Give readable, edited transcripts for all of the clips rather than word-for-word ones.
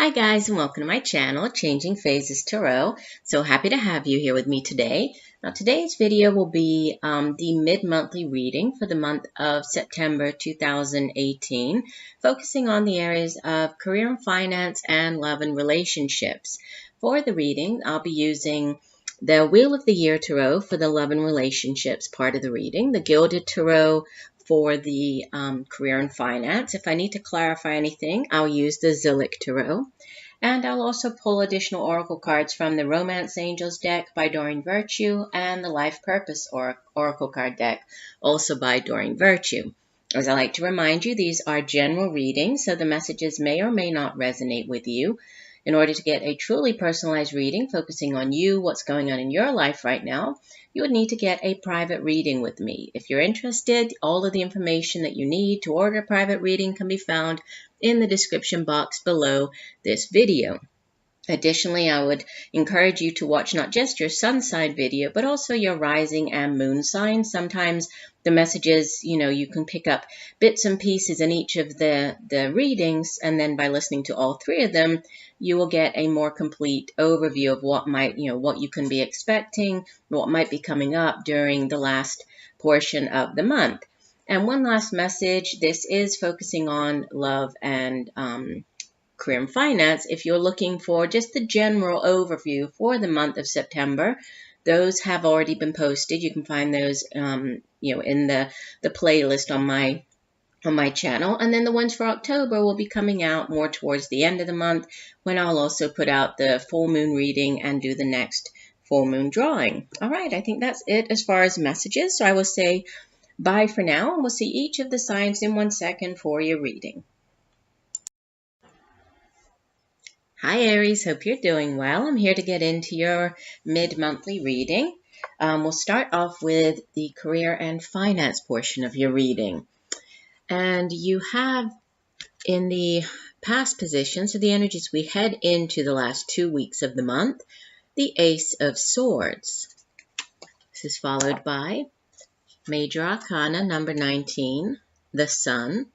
Hi guys, and welcome to my channel, Changing Phases Tarot. So happy to have you here with me today. Now today's video will be the mid-monthly reading for the month of September 2018, focusing on the areas of career and finance and love and relationships. For the reading, I'll be using the Wheel of the Year Tarot for the love and relationships part of the reading, the Gilded Tarot for the career and finance. If I need to clarify anything, I'll use the Zillich Tarot. And I'll also pull additional oracle cards from the Romance Angels deck by Doreen Virtue and the Life Purpose oracle card deck, also by Doreen Virtue. As I like to remind you, these are general readings, so the messages may or may not resonate with you. In order to get a truly personalized reading focusing on you, what's going on in your life right now, you would need to get a private reading with me. If you're interested, all of the information that you need to order a private reading can be found in the description box below this video. Additionally, I would encourage you to watch not just your sun sign video, but also your rising and moon sign. Sometimes the messages, you can pick up bits and pieces in each of the readings, and then by listening to all three of them, you will get a more complete overview of what what you can be expecting, what might be coming up during the last portion of the month. And one last message, this is focusing on love and career and finance. If you're looking for just the general overview for the month of September, those have already been posted. You can find those in the playlist on my channel. And then the ones for October will be coming out more towards the end of the month, when I'll also put out the full moon reading and do the next full moon drawing. All right, I think that's it as far as messages. So I will say bye for now, and we'll see each of the signs in 1 second for your reading. Hi Aries, hope you're doing well. I'm here to get into your mid-monthly reading. We'll start off with the career and finance portion of your reading. And you have in the past position, so the energies we head into the last 2 weeks of the month, the Ace of Swords. This is followed by Major Arcana number 19, the Sun.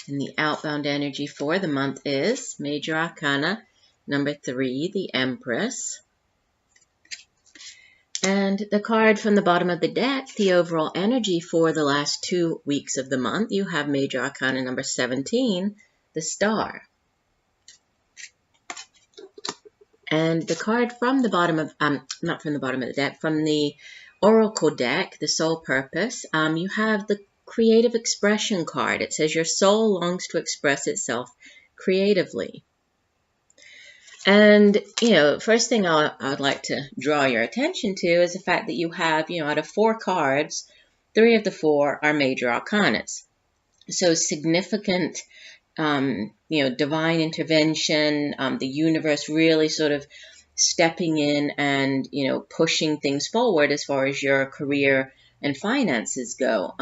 And the outbound energy for the month is Major Arcana number 3, the Empress. And the card from the bottom of the deck, the overall energy for the last 2 weeks of the month, you have Major Arcana number 17, the Star. And the card from the bottom of, not from the bottom of the deck, from the Oracle deck, the Soul Purpose, you have the Creative Expression card. It says your soul longs to express itself creatively. And, first thing I'd like to draw your attention to is the fact that you have, out of 4 cards, 3 of the 4 are Major Arcanas. So significant, divine intervention, the universe really sort of stepping in and, pushing things forward as far as your career and finances go.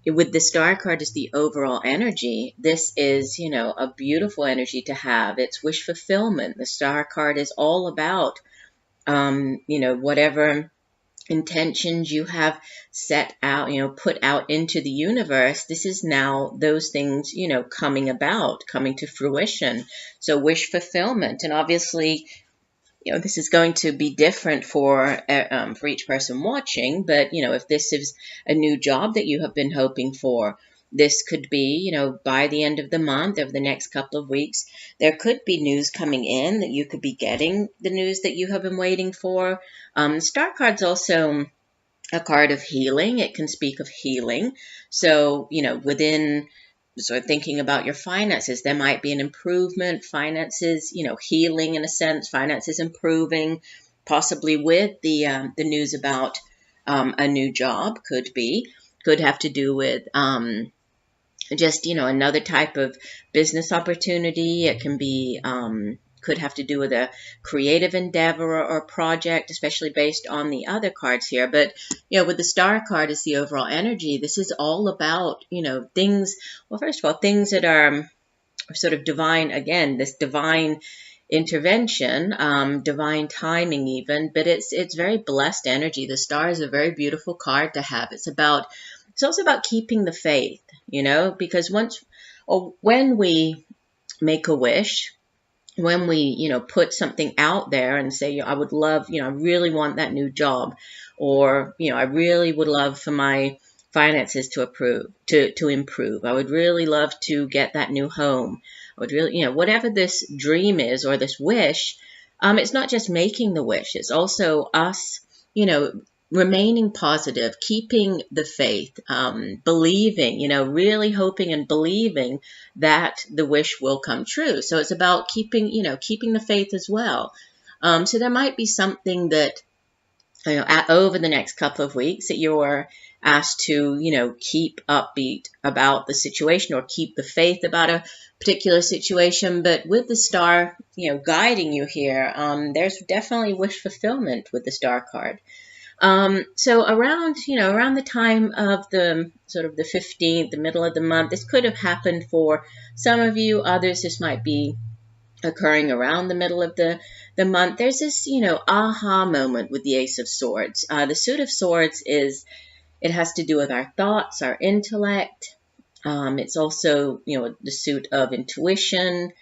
With the Star card as the overall energy, this is, a beautiful energy to have. It's wish fulfillment. The Star card is all about, whatever intentions you have set out, put out into the universe. This is now those things, coming to fruition. So wish fulfillment. And obviously, this is going to be different for each person watching, but, if this is a new job that you have been hoping for, this could be, by the end of the month, over the next couple of weeks, there could be news coming in that you could be getting the news that you have been waiting for. Star card's also a card of healing. It can speak of healing. So, within thinking about your finances, there might be an improvement, finances, healing in a sense, finances improving, possibly with the news about a new job, could have to do with just, another type of business opportunity. It can be, could have to do with a creative endeavor or project, especially based on the other cards here. But, with the Star card as the overall energy, this is all about, things, well, first of all, things that are sort of divine, again, this divine intervention, divine timing even, but it's very blessed energy. The Star is a very beautiful card to have. It's also about keeping the faith, because when we make a wish, when we, put something out there and say, I would love, I really want that new job, or, I really would love for my finances to improve. I would really love to get that new home. I would really, whatever this dream is or this wish, it's not just making the wish. It's also us, remaining positive, keeping the faith, believing, really hoping and believing that the wish will come true. So it's about keeping the faith as well. So there might be something that, over the next couple of weeks that you're asked to, keep upbeat about the situation or keep the faith about a particular situation. But with the star, guiding you here, there's definitely wish fulfillment with the star card. So around the time of the sort of the 15th, the middle of the month, this could have happened for some of you. Others, this might be occurring around the middle of the month. There's this, aha moment with the Ace of Swords. The Suit of Swords it has to do with our thoughts, our intellect. It's also, the suit of intuition,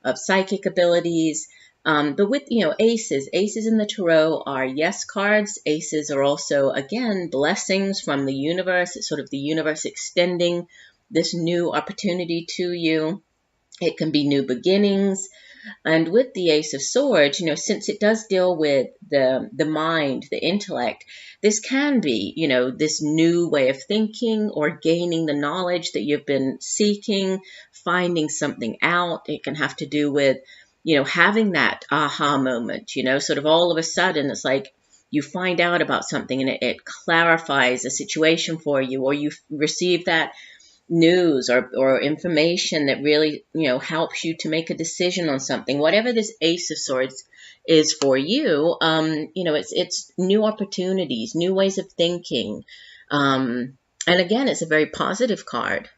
of psychic abilities. But with, aces in the tarot are yes cards. Aces are also, again, blessings from the universe. It's sort of the universe extending this new opportunity to you. It can be new beginnings. And with the Ace of Swords, since it does deal with the mind, the intellect, this can be, this new way of thinking or gaining the knowledge that you've been seeking, finding something out. It can have to do with, having that aha moment, sort of all of a sudden it's like you find out about something and it clarifies a situation for you, or you receive that news or information that really, helps you to make a decision on something. Whatever this Ace of Swords is for you, it's new opportunities, new ways of thinking. And again, it's a very positive card.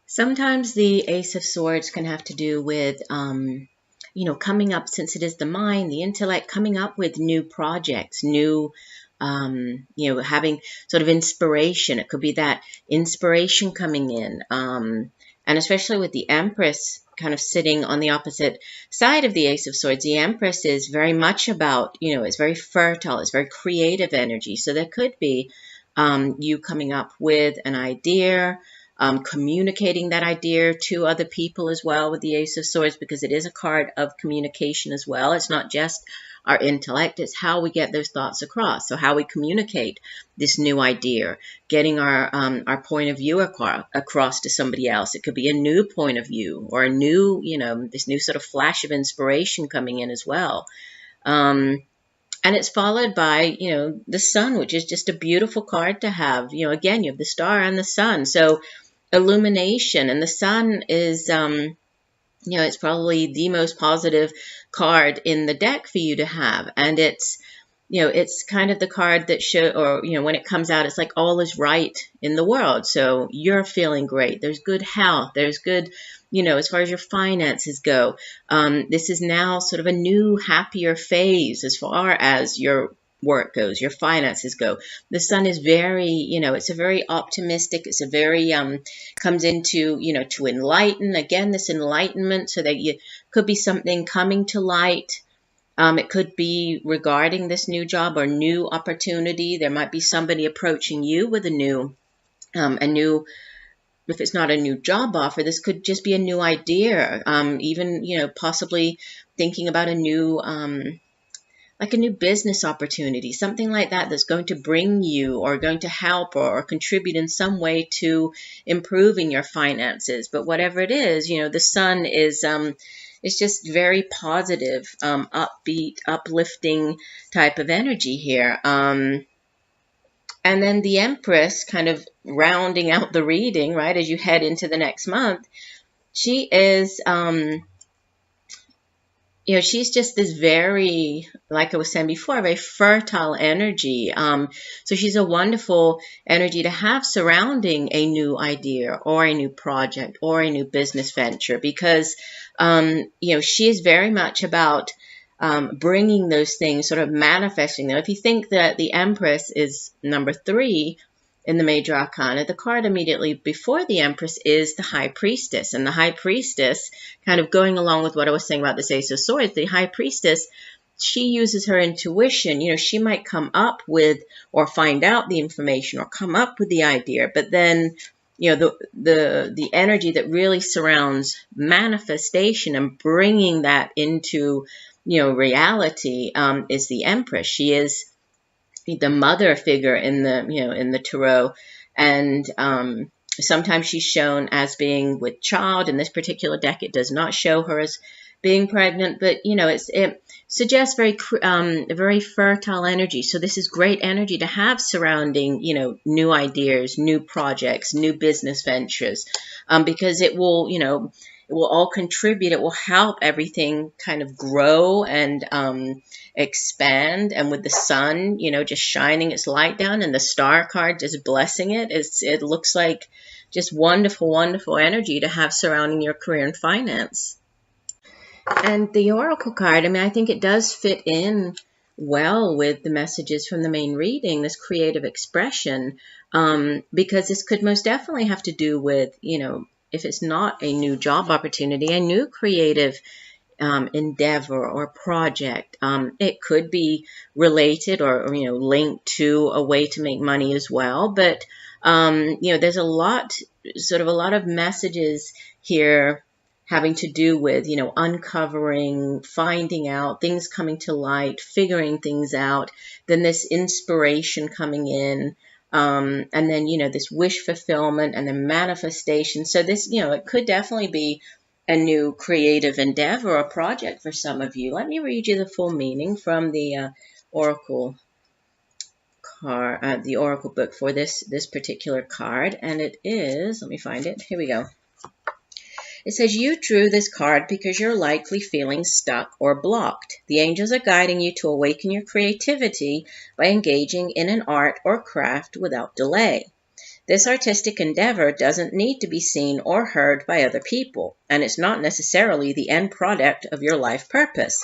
Sometimes the Ace of Swords can have to do with, coming up, since it is the mind, the intellect, coming up with new projects, new having sort of inspiration. It could be that inspiration coming in. And especially with the Empress kind of sitting on the opposite side of the Ace of Swords, the Empress is very much about, it's very fertile, it's very creative energy. So there could be you coming up with an idea, communicating that idea to other people as well with the Ace of Swords, because it is a card of communication as well. It's not just our intellect, it's how we get those thoughts across. So how we communicate this new idea, getting our point of view across to somebody else. It could be a new point of view or a new, this new sort of flash of inspiration coming in as well. And it's followed by, the Sun, which is just a beautiful card to have. Again, you have the star and the Sun. So illumination, and the Sun is, it's probably the most positive card in the deck for you to have. And it's, it's kind of the card that when it comes out, it's like all is right in the world. So you're feeling great. There's good health. There's good, as far as your finances go. This is now sort of a new, happier phase as far as your work goes, your finances go. The Sun is very, it's a very optimistic, it's a very, comes into, to enlighten, again, this enlightenment, so that you could be something coming to light. It could be regarding this new job or new opportunity. There might be somebody approaching you with a new, if it's not a new job offer, this could just be a new idea. Even, possibly thinking about a new, like a new business opportunity, something like that that's going to bring you or going to help or contribute in some way to improving your finances. But whatever it is, the Sun is it's just very positive, upbeat, uplifting type of energy here. And then the Empress, kind of rounding out the reading, right, as you head into the next month, she is... she's just this very, like I was saying before, very fertile energy. So she's a wonderful energy to have surrounding a new idea or a new project or a new business venture, because, she is very much about bringing those things, sort of manifesting them. If you think that the Empress is number 3, in the Major Arcana, the card immediately before the Empress is the High Priestess. And the High Priestess, kind of going along with what I was saying about this Ace of Swords, the High Priestess, she uses her intuition. You know, she might come up with or find out the information or come up with the idea, but then, you know, the energy that really surrounds manifestation and bringing that into, you know, reality is the Empress. She is the mother figure in the, you know, in the tarot, and sometimes she's shown as being with child. In this particular deck, it does not show her as being pregnant, but you know, it suggests very fertile energy. So this is great energy to have surrounding, you know, new ideas, new projects, new business ventures, because it will, you know, it will all contribute. It will help everything kind of grow and expand. And with the sun, you know, just shining its light down, and the star card just blessing it, it looks like just wonderful, wonderful energy to have surrounding your career and finance. And the Oracle card, I mean, I think it does fit in well with the messages from the main reading, this creative expression, because this could most definitely have to do with, you know, if it's not a new job opportunity, a new creative endeavor or project. It could be related or, you know, linked to a way to make money as well. But, you know, there's a lot of messages here having to do with, you know, uncovering, finding out, things coming to light, figuring things out, then this inspiration coming in, and then, you know, this wish fulfillment and then manifestation. So this, you know, it could definitely be a new creative endeavor or project for some of you. Let me read you the full meaning from the Oracle card, the Oracle book for this particular card, and it is, let me find it, here we go. It says, you drew this card because you're likely feeling stuck or blocked. The angels are guiding you to awaken your creativity by engaging in an art or craft without delay. This artistic endeavor doesn't need to be seen or heard by other people, and it's not necessarily the end product of your life purpose.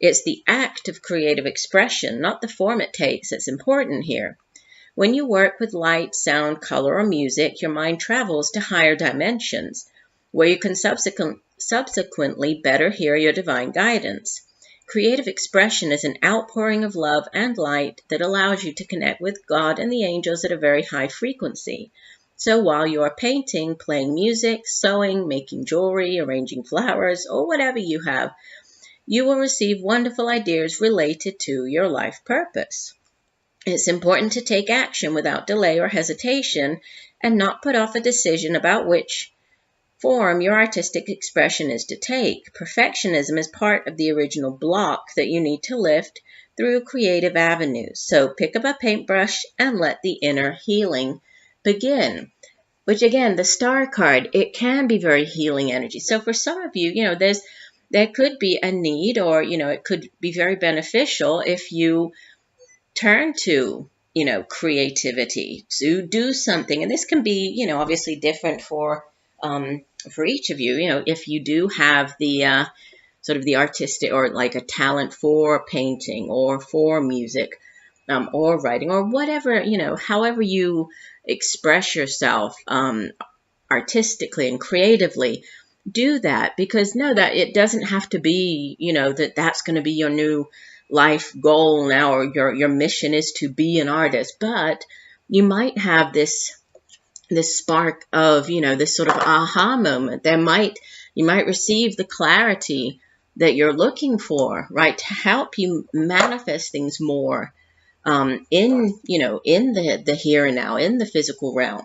It's the act of creative expression, not the form it takes, that's important here. When you work with light, sound, color, or music, your mind travels to higher dimensions, where you can subsequently better hear your divine guidance. Creative expression is an outpouring of love and light that allows you to connect with God and the angels at a very high frequency. So while you are painting, playing music, sewing, making jewelry, arranging flowers, or whatever you have, you will receive wonderful ideas related to your life purpose. It's important to take action without delay or hesitation and not put off a decision about which form your artistic expression is to take. Perfectionism is part of the original block that you need to lift through creative avenues. So pick up a paintbrush and let the inner healing begin. Which again, the star card, it can be very healing energy. So for some of you, you know, there could be a need, or, you know, it could be very beneficial if you turn to, you know, creativity to do something. And this can be, you know, obviously different for each of you. You know, if you do have the sort of the artistic or like a talent for painting or for music or writing or whatever, you know, however you express yourself artistically and creatively, do that, because know that it doesn't have to be, you know, that's going to be your new life goal now, or your mission is to be an artist. But you might have this spark of, you know, this sort of aha moment. You might receive the clarity that you're looking for, right, to help you manifest things more in, you know, in the here and now, in the physical realm.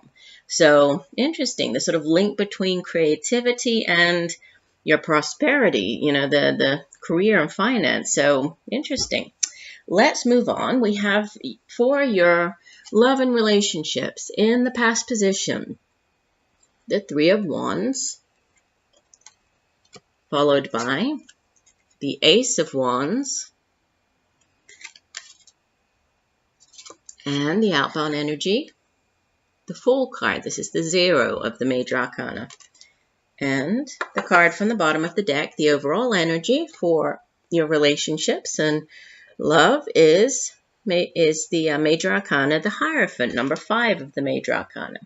So interesting, the sort of link between creativity and your prosperity, you know, the career and finance. So interesting. Let's move on. We have for your love and relationships in the past position, the Three of Wands, followed by the Ace of Wands, and the outbound energy, the Fool card. This is the 0 of the Major Arcana. And the card from the bottom of the deck, the overall energy for your relationships and love, is is the Major Arcana, the Hierophant, number 5 of the Major Arcana.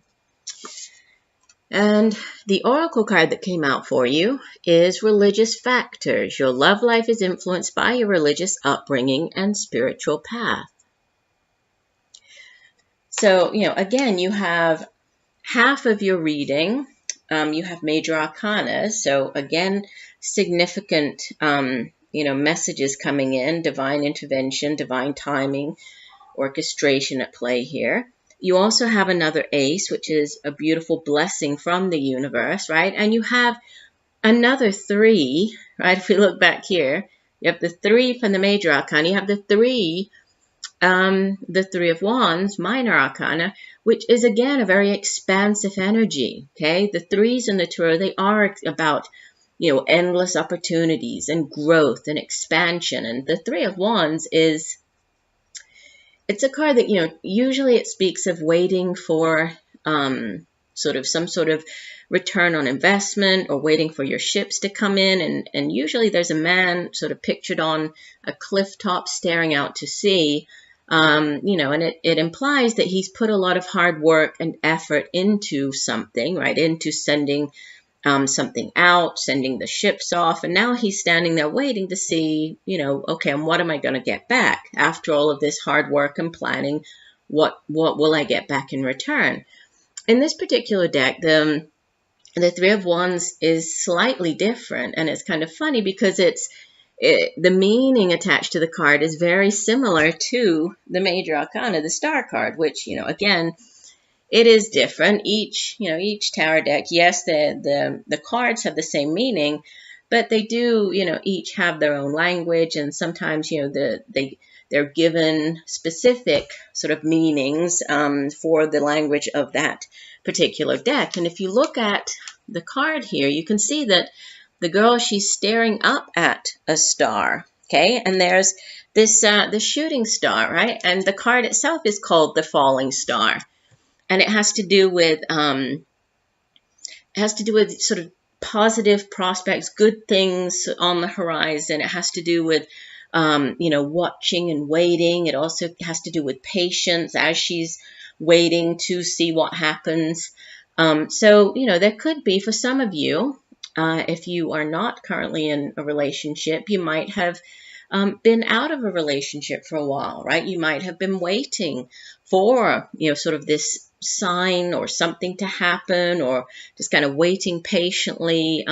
And the Oracle card that came out for you is Religious Factors. Your love life is influenced by your religious upbringing and spiritual path. So, again, you have half of your reading. You have Major Arcana. So, again, significant, messages coming in, divine intervention, divine timing, orchestration at play here. You also have another ace, which is a beautiful blessing from the universe, right? And you have another 3, right? If we look back here, you have the 3 from the Major Arcana. You have the 3 of Wands, Minor Arcana, which is, again, a very expansive energy, okay? The 3s in the Tarot, they are about, endless opportunities and growth and expansion. And the 3 of Wands is... it's a card that, usually it speaks of waiting for some sort of return on investment or waiting for your ships to come in. And usually there's a man sort of pictured on a cliff top staring out to sea, and it implies that he's put a lot of hard work and effort into something, right, into sending something out, sending the ships off, and now he's standing there waiting to see, okay, and what am I going to get back after all of this hard work and planning? What will I get back in return? In this particular deck, the 3 of Wands is slightly different, and it's kind of funny because the meaning attached to the card is very similar to the Major Arcana, the Star card, which, again, it is different. Each tarot deck, yes, the cards have the same meaning, but they do, each have their own language, and sometimes, they're given specific sort of meanings for the language of that particular deck. And if you look at the card here, you can see that the girl, she's staring up at a star, okay? And there's this the shooting star, right? And the card itself is called the Falling Star. And it has to do with sort of positive prospects, good things on the horizon. It has to do with watching and waiting. It also has to do with patience as she's waiting to see what happens. So there could be, for some of you, if you are not currently in a relationship, you might have been out of a relationship for a while, right? You might have been waiting for, sort of this sign or something to happen, or just kind of waiting patiently.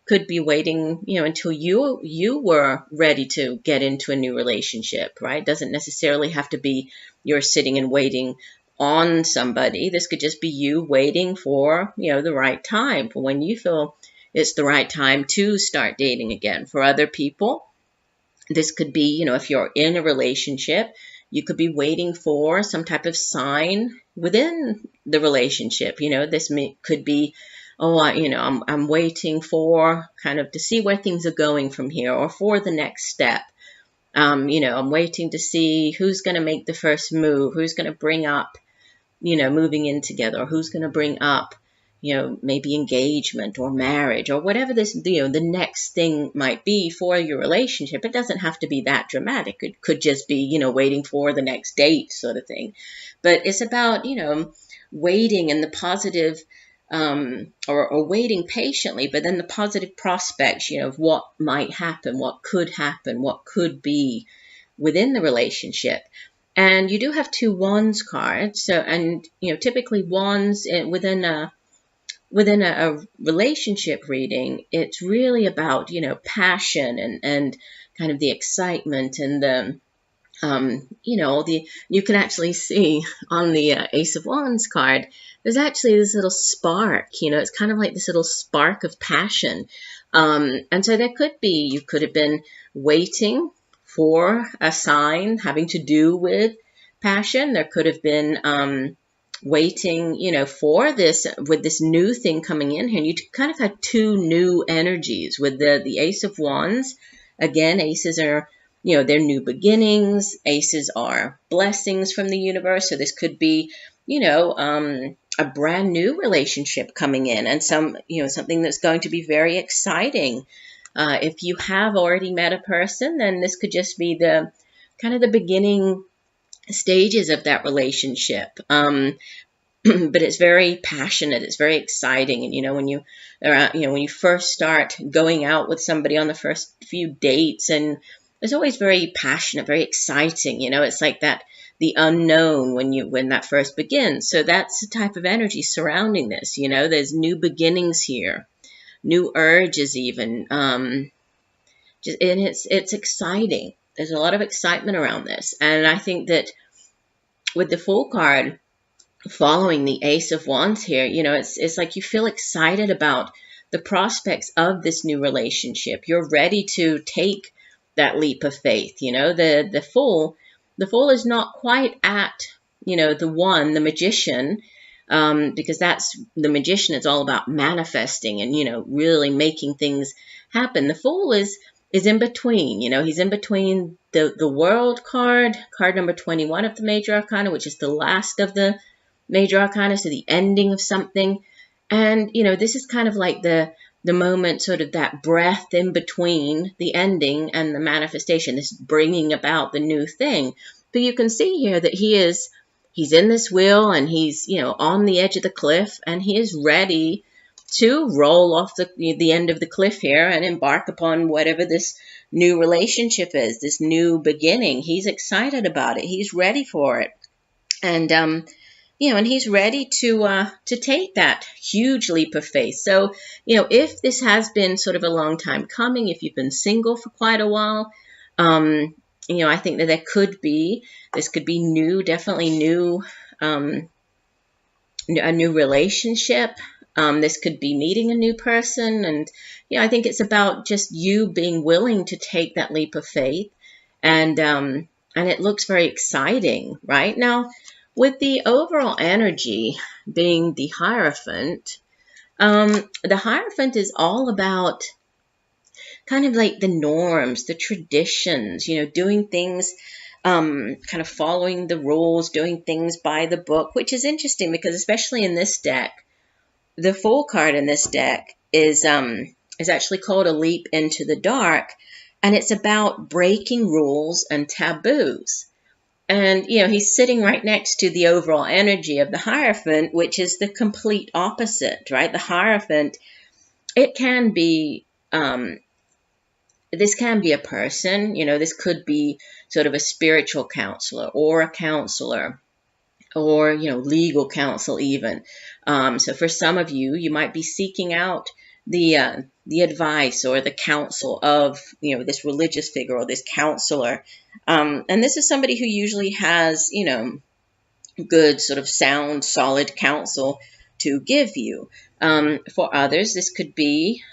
Could be waiting, until you were ready to get into a new relationship, right? Doesn't necessarily have to be you're sitting and waiting on somebody. This could just be you waiting for, the right time, for when you feel it's the right time to start dating again. For other people, this could be, if you're in a relationship, you could be waiting for some type of sign within the relationship. This could be, I'm waiting for kind of to see where things are going from here, or for the next step. I'm waiting to see who's going to make the first move, who's going to bring up, moving in together, or who's going to bring up, maybe engagement or marriage or whatever this, the next thing might be for your relationship. It doesn't have to be that dramatic. It could just be, waiting for the next date sort of thing. But it's about, waiting and the positive, or waiting patiently, but then the positive prospects, of what might happen, what could be within the relationship. And you do have 2 Wands cards. So, and, typically Wands within a relationship reading, it's really about, passion and kind of the excitement and the, you can actually see on the Ace of Wands card, there's actually this little spark, it's kind of like this little spark of passion. And so there could be, you could have been waiting for a sign having to do with passion. There could have been, waiting, for this, with this new thing coming in here. And you kind of had 2 new energies with the Ace of Wands. Again, aces are, they're new beginnings. Aces are blessings from the universe. So this could be, a brand new relationship coming in, and something that's going to be very exciting. If you have already met a person, then this could just be the kind of the beginning stages of that relationship. But it's very passionate. It's very exciting. And, when you are out, when you first start going out with somebody on the first few dates, and it's always very passionate, very exciting. It's like that, the unknown when that first begins. So that's the type of energy surrounding this. There's new beginnings here, new urges even. And it's exciting. There's a lot of excitement around this. And I think that with the Fool card, following the Ace of Wands here, it's like you feel excited about the prospects of this new relationship. You're ready to take that leap of faith. The Fool is not quite at, the Magician, because that's the Magician. It's all about manifesting and, really making things happen. The Fool is in between. He's in between the World card number 21 of the Major Arcana, which is the last of the Major Arcana, so the ending of something. And, this is kind of like the moment, sort of that breath in between the ending and the manifestation, this bringing about the new thing. But you can see here that he's in this wheel, and he's, on the edge of the cliff, and he is ready to roll off the end of the cliff here and embark upon whatever this new relationship is, this new beginning. He's excited about it. He's ready for it. And, and he's ready to take that huge leap of faith. So, if this has been sort of a long time coming, if you've been single for quite a while, I think that this could be new, definitely new, a new relationship. This could be meeting a new person. And, I think it's about just you being willing to take that leap of faith. And it looks very exciting, right? Now, with the overall energy being the Hierophant, the Hierophant is all about kind of like the norms, the traditions, doing things, kind of following the rules, doing things by the book, which is interesting because especially in this deck, the Fool card in this deck is actually called A Leap into the Dark, and it's about breaking rules and taboos. And, he's sitting right next to the overall energy of the Hierophant, which is the complete opposite, right? The Hierophant, it can be, this can be a person, this could be sort of a spiritual counselor or a counselor or, legal counsel even. So for some of you, you might be seeking out the advice or the counsel of, this religious figure or this counselor. And this is somebody who usually has, good sort of sound, solid counsel to give you. For others, this could be,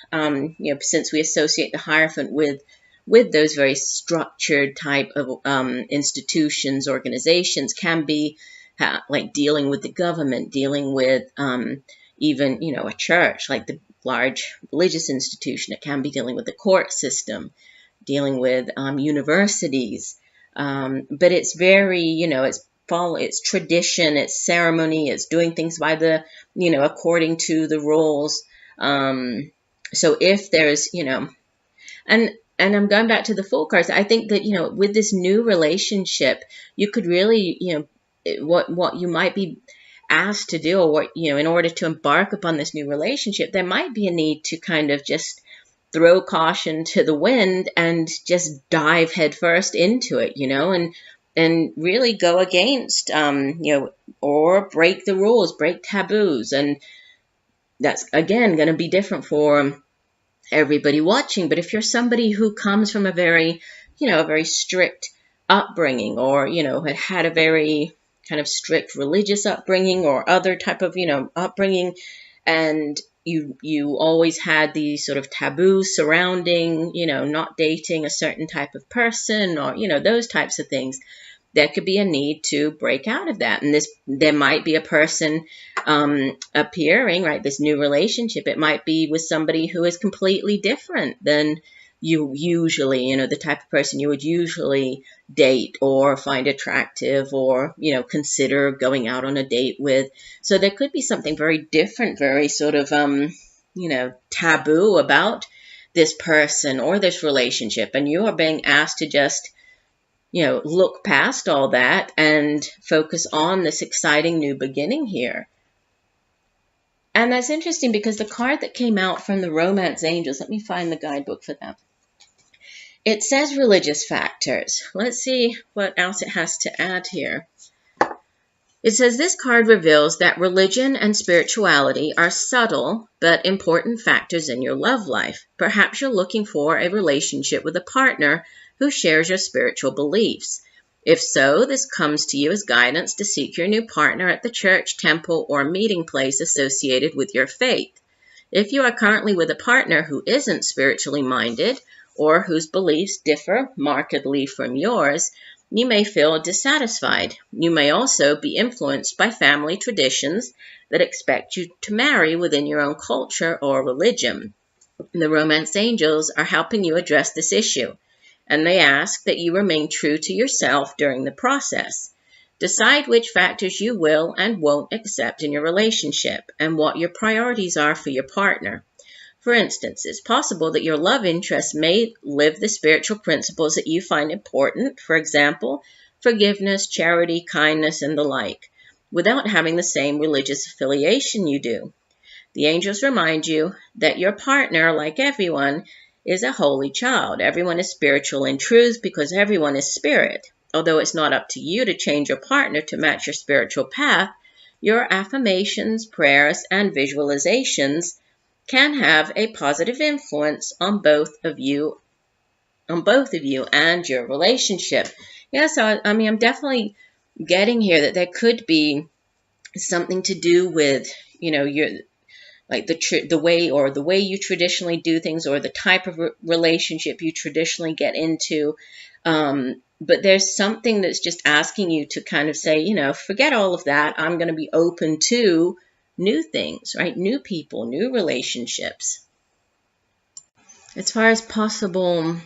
since we associate the Hierophant with those very structured type of institutions, organizations, can be like dealing with the government, dealing with even, a church, like the large religious institution. It can be dealing with the court system, dealing with universities. But it's very, it's tradition, it's ceremony, it's doing things by the, according to the rules. So if there's, and I'm going back to the Fool cards, I think that, with this new relationship, you could really, what you might be asked to do, or what, in order to embark upon this new relationship, there might be a need to kind of just throw caution to the wind and just dive headfirst into it, and really go against, or break the rules, break taboos. And that's, again, going to be different for everybody watching. But if you're somebody who comes from a very, a very strict upbringing, or, had a very kind of strict religious upbringing or other type of, upbringing, and you always had these sort of taboos surrounding, not dating a certain type of person, or, those types of things, there could be a need to break out of that. And there might be a person appearing, right, this new relationship. It might be with somebody who is completely different than you usually, the type of person you would usually date or find attractive or, consider going out on a date with. So there could be something very different, very sort of, taboo about this person or this relationship. And you are being asked to just, look past all that and focus on this exciting new beginning here. And that's interesting because the card that came out from the Romance Angels, let me find the guidebook for that. It says religious factors. Let's see what else it has to add here. It says this card reveals that religion and spirituality are subtle but important factors in your love life. Perhaps you're looking for a relationship with a partner who shares your spiritual beliefs. If so, this comes to you as guidance to seek your new partner at the church, temple, or meeting place associated with your faith. If you are currently with a partner who isn't spiritually minded or whose beliefs differ markedly from yours, you may feel dissatisfied. You may also be influenced by family traditions that expect you to marry within your own culture or religion. The Romance Angels are helping you address this issue, and they ask that you remain true to yourself during the process. Decide which factors you will and won't accept in your relationship and what your priorities are for your partner. For instance, it's possible that your love interest may live the spiritual principles that you find important, for example, forgiveness, charity, kindness, and the like, without having the same religious affiliation you do. The angels remind you that your partner, like everyone, is a holy child. Everyone is spiritual in truth because everyone is spirit. Although it's not up to you to change your partner to match your spiritual path, your affirmations, prayers, and visualizations can have a positive influence on both of you and your relationship. Yeah, so I'm definitely getting here that there could be something to do with, your the way you traditionally do things, or the type of relationship you traditionally get into. But there's something that's just asking you to kind of say, forget all of that. I'm going to be open to new things, right? New people, new relationships. As far as possible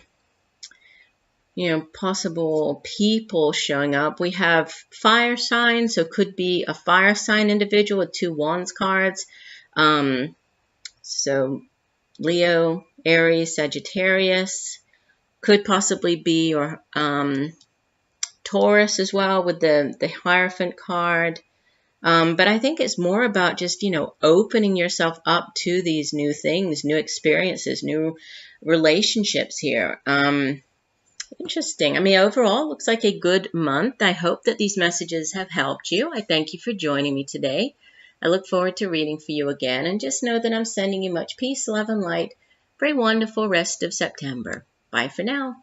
people showing up, we have fire signs, so could be a fire sign individual with 2 wands cards. So Leo, Aries, Sagittarius, could possibly be, or Taurus as well with the Hierophant card. But I think it's more about just, opening yourself up to these new things, new experiences, new relationships here. Interesting. Overall, looks like a good month. I hope that these messages have helped you. I thank you for joining me today. I look forward to reading for you again, and just know that I'm sending you much peace, love, and light for a wonderful rest of September. Bye for now.